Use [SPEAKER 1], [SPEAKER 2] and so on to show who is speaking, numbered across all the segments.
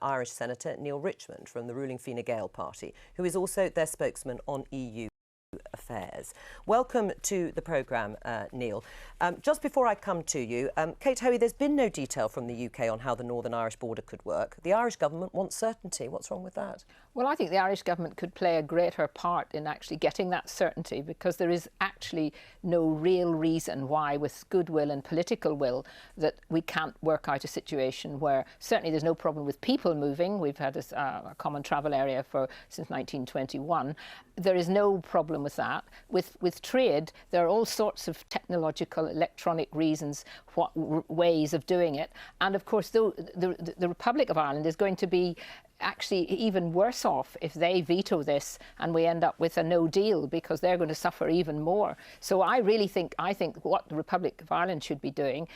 [SPEAKER 1] Irish Senator Neale Richmond from the ruling Fine Gael party, who is also their spokesman on EU affairs. Welcome to the programme, Neale. Just before I come to you, Kate Hoey, there's been no detail from the UK on how the Northern Irish border could work. The Irish government wants certainty. What's wrong with that?
[SPEAKER 2] Well, I think the Irish government could play a greater part in actually getting that certainty, because there is actually no real reason why, with goodwill and political will, that we can't work out a situation where certainly there's no problem with people moving. We've had a common travel area since 1921. There is no problem with that. With trade, there are all sorts of technological, electronic reasons, ways of doing it. And of course, the Republic of Ireland is going to be actually even worse off if they veto this and we end up with a no deal, because they're going to suffer even more. So I think what the Republic of Ireland should be doing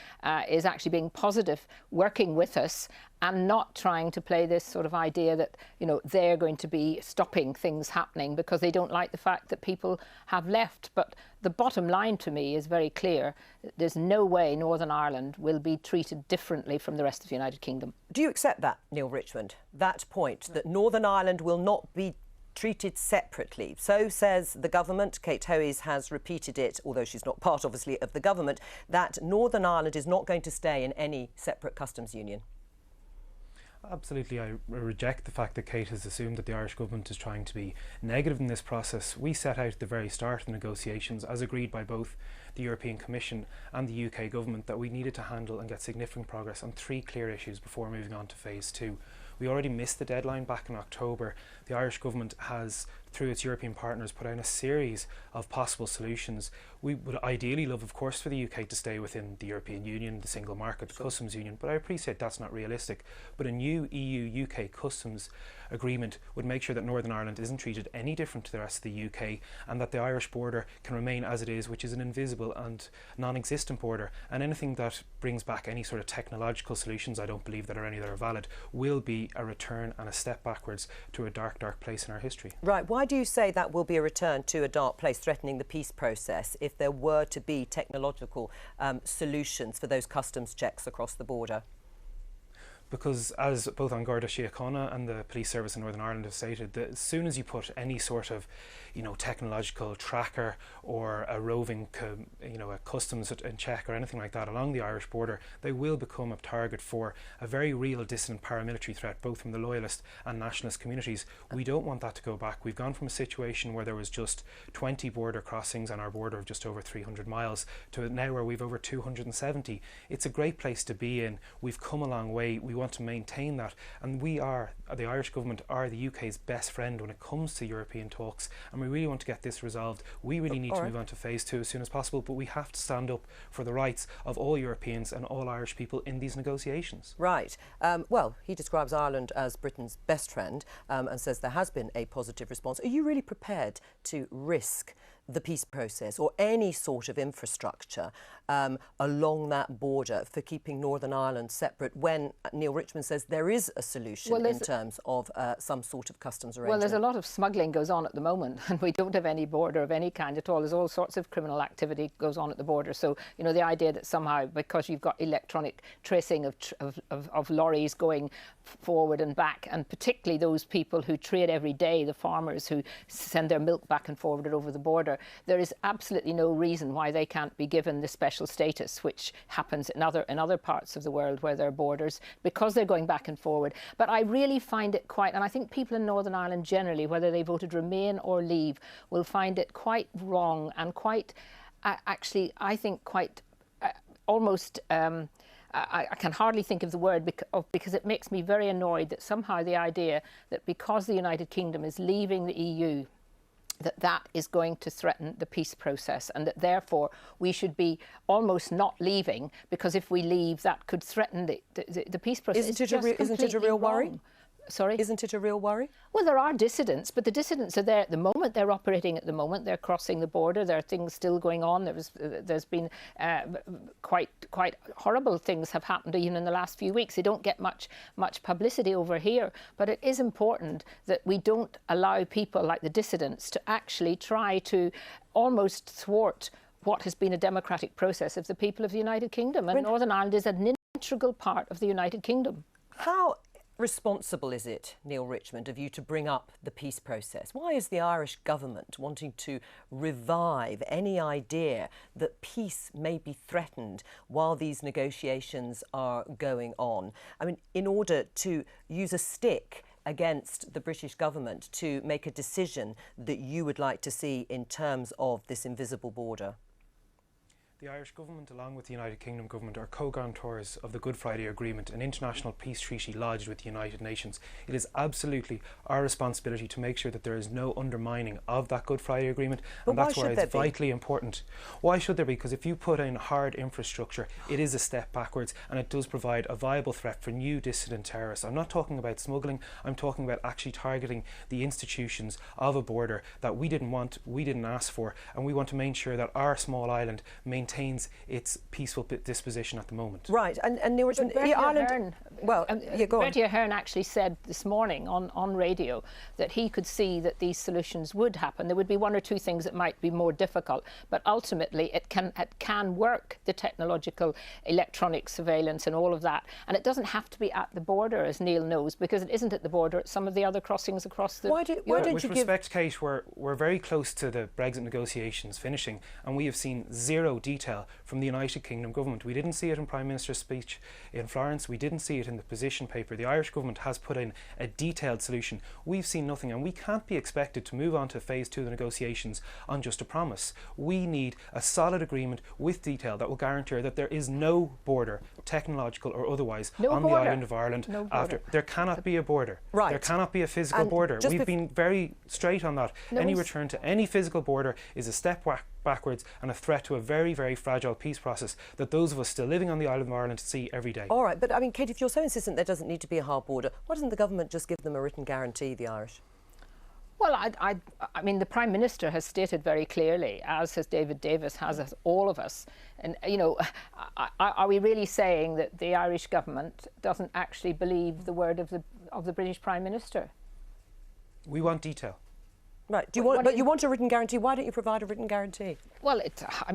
[SPEAKER 2] is actually being positive, working with us, and not trying to play this sort of idea that, you know, they're going to be stopping things happening because they don't like the fact that people have left. But the bottom line to me is very clear. There's no way Northern Ireland will be treated differently from the rest of the United Kingdom.
[SPEAKER 1] Do you accept that, Neale Richmond, that point, that Northern Ireland will not be treated separately? So says the government. Kate Hoey has repeated it, although she's not part, obviously, of the government, that Northern Ireland is not going to stay in any separate customs union.
[SPEAKER 3] Absolutely, I reject the fact that Kate has assumed that the Irish government is trying to be negative in this process. We set out at the very start of the negotiations, as agreed by both the European Commission and the UK government, that we needed to handle and get significant progress on 3 clear issues before moving on to phase 2. We already missed the deadline back in October. The Irish government has, through its European partners, put out a series of possible solutions. We would ideally love, of course, for the UK to stay within the European Union, the single market, the customs union, but I appreciate that's not realistic. But a new EU-UK customs agreement would make sure that Northern Ireland isn't treated any different to the rest of the UK, and that the Irish border can remain as it is, which is an invisible and non-existent border. And anything that brings back any sort of technological solutions, I don't believe that are any that are valid, will be a return and a step backwards to a dark, dark place in our history.
[SPEAKER 1] Right. Why do you say that will be a return to a dark place, threatening the peace process, if there were to be technological solutions for those customs checks across the border?
[SPEAKER 3] Because as both An Garda Síochána and the police service in Northern Ireland have stated, that as soon as you put any sort of, you know, technological tracker or a roving, a customs check or anything like that along the Irish border, they will become a target for a very real dissident paramilitary threat, both from the loyalist and nationalist communities. We don't want that to go back. We've gone from a situation where there was just 20 border crossings on our border of just over 300 miles to now where we've over 270. It's a great place to be in. We've come a long way. We want to maintain that, and the Irish government are the UK's best friend when it comes to European talks, and we really want to get this resolved. We really need to move on to phase 2 as soon as possible, but we have to stand up for the rights of all Europeans and all Irish people in these negotiations.
[SPEAKER 1] Right. Well, he describes Ireland as Britain's best friend and says there has been a positive response. Are you really prepared to risk the peace process or any sort of infrastructure along that border for keeping Northern Ireland separate, when Neale Richmond says there is a solution in terms of some sort of customs arrangement?
[SPEAKER 2] Well, there's a lot of smuggling goes on at the moment, and we don't have any border of any kind at all. There's all sorts of criminal activity goes on at the border. So, you know, the idea that somehow, because you've got electronic tracing of lorries going forward and back, and particularly those people who trade every day, the farmers who send their milk back and forward over the border, there is absolutely no reason why they can't be given the special status which happens in other parts of the world where there are borders, because they're going back and forward. But I really find it quite, and I think people in Northern Ireland generally, whether they voted Remain or Leave, will find it quite wrong and quite, actually, I think quite almost I can hardly think of the word because it makes me very annoyed that somehow the idea that because the United Kingdom is leaving the EU, that is going to threaten the peace process, and that therefore we should be almost not leaving, because if we leave, that could threaten the peace process.
[SPEAKER 1] Isn't it a real worry?
[SPEAKER 2] Sorry?
[SPEAKER 1] Isn't it a real worry?
[SPEAKER 2] Well, there are dissidents, but the dissidents are there at the moment. They're operating at the moment. They're crossing the border. There are things still going on. There's been quite horrible things have happened even in the last few weeks. They don't get much publicity over here, but it is important that we don't allow people like the dissidents to actually try to almost thwart what has been a democratic process of the people of the United Kingdom. And Northern Ireland is an integral part of the United Kingdom.
[SPEAKER 1] How responsible is it, Neale Richmond, of you to bring up the peace process? Why is the Irish government wanting to revive any idea that peace may be threatened while these negotiations are going on? I mean, in order to use a stick against the British government to make a decision that you would like to see in terms of this invisible border?
[SPEAKER 3] The Irish government, along with the United Kingdom government, are co-guarantors of the Good Friday Agreement, an international peace treaty lodged with the United Nations. It is absolutely our responsibility to make sure that there is no undermining of that Good Friday Agreement, and that's why it's vitally important. Why should there be? Because if you put in hard infrastructure, it is a step backwards, and it does provide a viable threat for new dissident terrorists. I'm not talking about smuggling, I'm talking about actually targeting the institutions of a border that we didn't want, we didn't ask for, and we want to make sure that our small island maintains its peaceful disposition at the moment.
[SPEAKER 1] Right, and Neale Richmond, Ireland...
[SPEAKER 2] Bertie Ahern actually said this morning on radio that he could see that these solutions would happen. There would be one or two things that might be more difficult, but ultimately it can work, the technological electronic surveillance and all of that. And it doesn't have to be at the border, as Neale knows, because it isn't at the border, it's some of the other crossings across the...
[SPEAKER 3] With respect, Kate, we're very close to the Brexit negotiations finishing, and we have seen zero detail from the United Kingdom government. We didn't see it in Prime Minister's speech in Florence, we didn't see it in the position paper. The Irish government has put in a detailed solution. We've seen nothing, and we can't be expected to move on to phase 2 of the negotiations on just a promise. We need a solid agreement with detail that will guarantee that there is no border, technological or otherwise, on the island of Ireland after. There cannot be a border.
[SPEAKER 1] Right.
[SPEAKER 3] There cannot be a physical border. We've been very straight on that. Any return to any physical border is a step backwards and a threat to a very, very fragile peace process that those of us still living on the island of Ireland see every day.
[SPEAKER 1] All right, but I mean, Kate, if you're so insistent there doesn't need to be a hard border, why doesn't the government just give them a written guarantee, the Irish?
[SPEAKER 2] Well, I mean, the Prime Minister has stated very clearly, as has David Davis, as all of us, and, you know, are we really saying that the Irish government doesn't actually believe the word of the British Prime Minister?
[SPEAKER 3] We want detail.
[SPEAKER 1] Right. You want a written guarantee. Why don't you provide a written guarantee?
[SPEAKER 2] Well,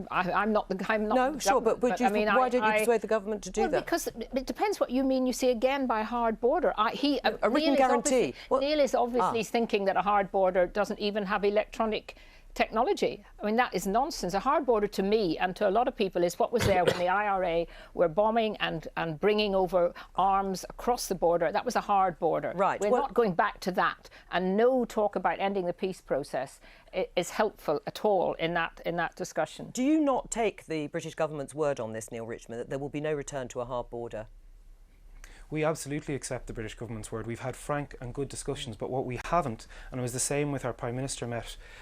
[SPEAKER 2] I'm not.
[SPEAKER 1] No, sure, but why don't you persuade the government to do that?
[SPEAKER 2] Because it depends what you mean. You see, again, by hard border,
[SPEAKER 1] a written guarantee.
[SPEAKER 2] Neale is obviously thinking that a hard border doesn't even have electronic technology. I mean, that is nonsense. A hard border to me and to a lot of people is what was there when the IRA were bombing and bringing over arms across the border. That was a hard border.
[SPEAKER 1] Right.
[SPEAKER 2] We're not going back to that. And no talk about ending the peace process is helpful at all in that discussion.
[SPEAKER 1] Do you not take the British government's word on this, Neale Richmond, that there will be no return to a hard border?
[SPEAKER 3] We absolutely accept the British government's word. We've had frank and good discussions, but what we haven't, and it was the same with our Prime Minister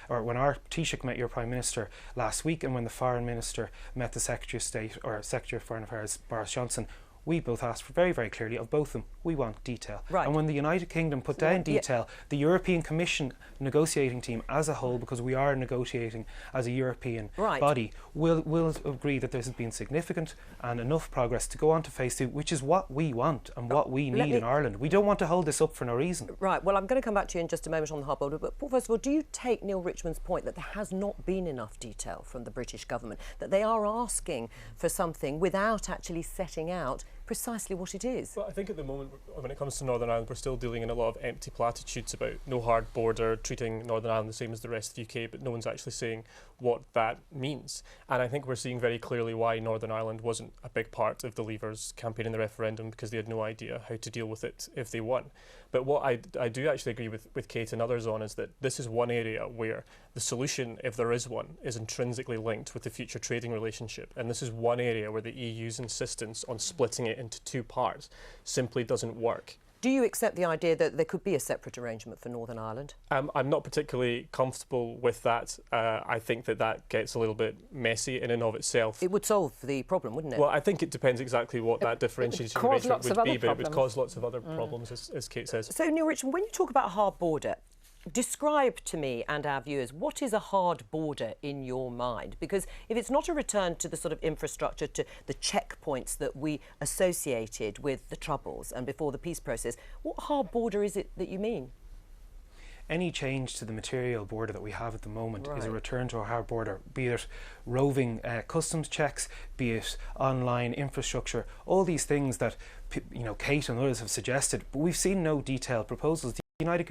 [SPEAKER 3] when our Taoiseach met your Prime Minister last week, and when the Foreign Minister met the Secretary of State, or Secretary of Foreign Affairs, Boris Johnson, we both asked for very, very clearly of both of them, we want detail. Right. And when the United Kingdom put down detail, the European Commission negotiating team as a whole, because we are negotiating as a European body, will agree that there's been significant and enough progress to go on to phase 2, which is what we want and what we need in Ireland. We don't want to hold this up for no reason. Right,
[SPEAKER 1] well, I'm going to come back to you in just a moment on the hard border, but first of all, do you take Neale Richmond's point that there has not been enough detail from the British government, that they are asking for something without actually setting out precisely what it is?
[SPEAKER 4] Well, I think at the moment, when it comes to Northern Ireland, we're still dealing in a lot of empty platitudes about no hard border, treating Northern Ireland the same as the rest of the UK, but no one's actually saying what that means. And I think we're seeing very clearly why Northern Ireland wasn't a big part of the Leavers' campaign in the referendum, because they had no idea how to deal with it if they won. But what I do actually agree with Kate and others on is that this is one area where the solution, if there is one, is intrinsically linked with the future trading relationship. And this is one area where the EU's insistence on splitting it into 2 parts simply doesn't work.
[SPEAKER 1] Do you accept the idea that there could be a separate arrangement for Northern Ireland?
[SPEAKER 4] I'm not particularly comfortable with that. I think that gets a little bit messy in and of itself.
[SPEAKER 1] It would solve the problem, wouldn't it?
[SPEAKER 4] Well, I think it depends exactly what that differentiation arrangement would be, but it would cause lots of other problems, as Kate says.
[SPEAKER 1] So, Neale Richmond, when you talk about a hard border, describe to me and our viewers, what is a hard border in your mind? Because if it's not a return to the sort of infrastructure, to the checkpoints that we associated with the Troubles and before the peace process, what hard border is it that you mean?
[SPEAKER 3] Any change to the material border that we have at the moment is a
[SPEAKER 1] Right.
[SPEAKER 3] return to a hard border, be it roving customs checks, be it online infrastructure, all these things that Kate and others have suggested, but we've seen no detailed proposals. The United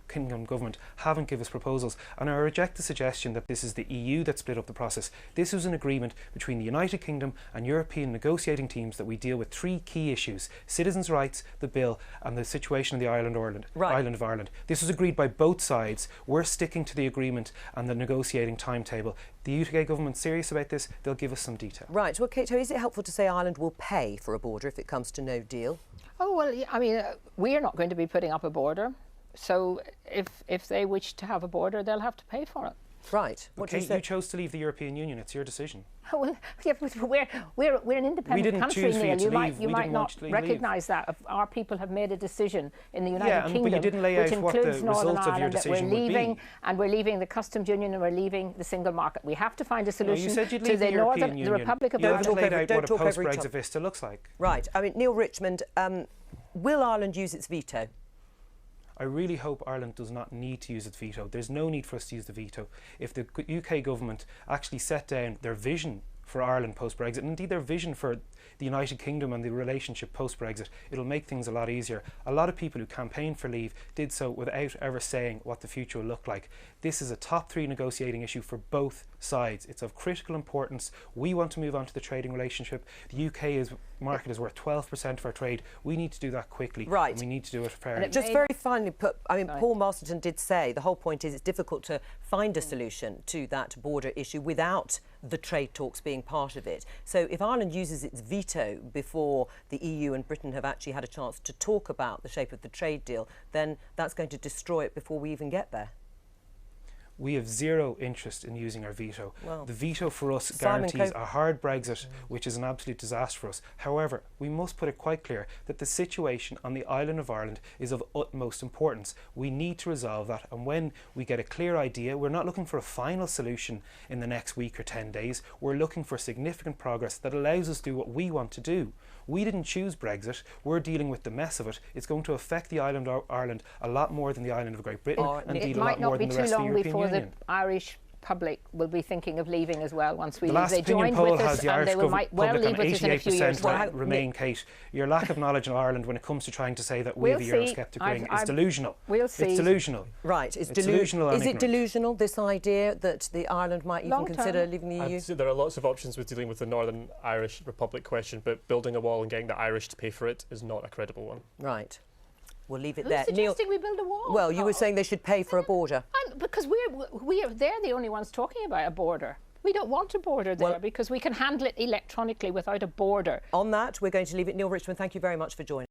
[SPEAKER 3] Kingdom government haven't given us proposals, and I reject the suggestion that this is the EU that split up the process. This was an agreement between the United Kingdom and European negotiating teams that we deal with three key issues: citizens' rights, the bill, and the situation in the island of Ireland. This was agreed by both sides. We're sticking to the agreement and the negotiating timetable. The UK government's serious about this. They'll give us some detail.
[SPEAKER 1] Right. Well, Kate, is it helpful to say Ireland will pay for a border if it comes to no deal?
[SPEAKER 2] Oh, well, yeah, I mean, we are not going to be putting up a border. So if they wish to have a border, they'll have to pay for it.
[SPEAKER 1] Right. What do you
[SPEAKER 3] Kate,
[SPEAKER 1] say?
[SPEAKER 3] you chose to leave the European Union. It's your decision.
[SPEAKER 2] Well, yeah, but we're an independent country, Neale. You might not recognise that. Our people have made a decision in the United Kingdom,
[SPEAKER 3] but you didn't lay
[SPEAKER 2] which
[SPEAKER 3] out what the
[SPEAKER 2] includes Northern
[SPEAKER 3] result of your
[SPEAKER 2] Ireland, that we're
[SPEAKER 3] decision would
[SPEAKER 2] leaving,
[SPEAKER 3] be.
[SPEAKER 2] and we're leaving the customs union, and we're leaving the single market. We have to find a
[SPEAKER 3] You
[SPEAKER 2] solution
[SPEAKER 3] said you'd
[SPEAKER 2] to
[SPEAKER 3] leave
[SPEAKER 2] the
[SPEAKER 3] the European Union.
[SPEAKER 2] the Republic of
[SPEAKER 3] You haven't
[SPEAKER 2] Ireland.
[SPEAKER 3] laid out
[SPEAKER 1] don't
[SPEAKER 3] what a
[SPEAKER 1] talk over each
[SPEAKER 3] post-Brexit
[SPEAKER 1] other.
[SPEAKER 3] vista looks like.
[SPEAKER 1] Right. I mean, Neale, Richmond, will Ireland use its veto?
[SPEAKER 3] I really hope Ireland does not need to use its veto. There's no need for us to use the veto. If the UK government actually set down their vision for Ireland post-Brexit, and indeed their vision for the United Kingdom and the relationship post-Brexit, it'll make things a lot easier. A lot of people who campaigned for leave did so without ever saying what the future will look like. This is a top three negotiating issue for both sides. It's of critical importance. We want to move on to the trading relationship. The UK market is worth 12% of our trade. We need to do that quickly.
[SPEAKER 1] Right.
[SPEAKER 3] And we need to do it fairly.
[SPEAKER 1] Just very finally put, I mean, Paul Masterton did say the whole point is it's difficult to find a solution to that border issue without the trade talks being part of it. So if Ireland uses its veto before the EU and Britain have actually had a chance to talk about the shape of the trade deal, then that's going to destroy it before we even get there.
[SPEAKER 3] We have zero interest in using our veto.
[SPEAKER 1] Well,
[SPEAKER 3] the veto for us
[SPEAKER 1] Simon
[SPEAKER 3] guarantees a hard Brexit, which is an absolute disaster for us. However, we must put it quite clear that the situation on the island of Ireland is of utmost importance. We need to resolve that, and when we get a clear idea, we're not looking for a final solution in the next week or 10 days. We're looking for significant progress that allows us to do what we want to do. We didn't choose Brexit. We're dealing with the mess of it. It's going to affect the island of Ireland a lot more than the island of Great Britain, and indeed a lot more than the rest of the European Union.
[SPEAKER 2] The Irish public will be thinking of leaving as well once we
[SPEAKER 3] The
[SPEAKER 2] leave.
[SPEAKER 3] last
[SPEAKER 2] They
[SPEAKER 3] opinion
[SPEAKER 2] joined
[SPEAKER 3] poll
[SPEAKER 2] with
[SPEAKER 3] has
[SPEAKER 2] us,
[SPEAKER 3] the
[SPEAKER 2] and
[SPEAKER 3] Irish
[SPEAKER 2] they might well
[SPEAKER 3] public on
[SPEAKER 2] leave with us in a few years.
[SPEAKER 3] 88% remain, Kate. Your lack of knowledge in Ireland when it comes to trying to say that we, the Eurosceptic wing, is delusional.
[SPEAKER 2] We'll see.
[SPEAKER 3] It's delusional.
[SPEAKER 1] Right.
[SPEAKER 3] It's delusional.
[SPEAKER 1] Is it delusional, this idea that the Ireland might even consider leaving the EU?
[SPEAKER 4] I'd say there are lots of options with dealing with the Northern Irish Republic question, but building a wall and getting the Irish to pay for it is not a credible one.
[SPEAKER 1] Right. We'll leave it
[SPEAKER 2] Who's
[SPEAKER 1] there.
[SPEAKER 2] suggesting we build a wall?
[SPEAKER 1] Well, you were saying they should pay for a border.
[SPEAKER 2] Because they're the only ones talking about a border. We don't want a border there because we can handle it electronically without a border.
[SPEAKER 1] On that, we're going to leave it. Neale Richmond, thank you very much for joining us.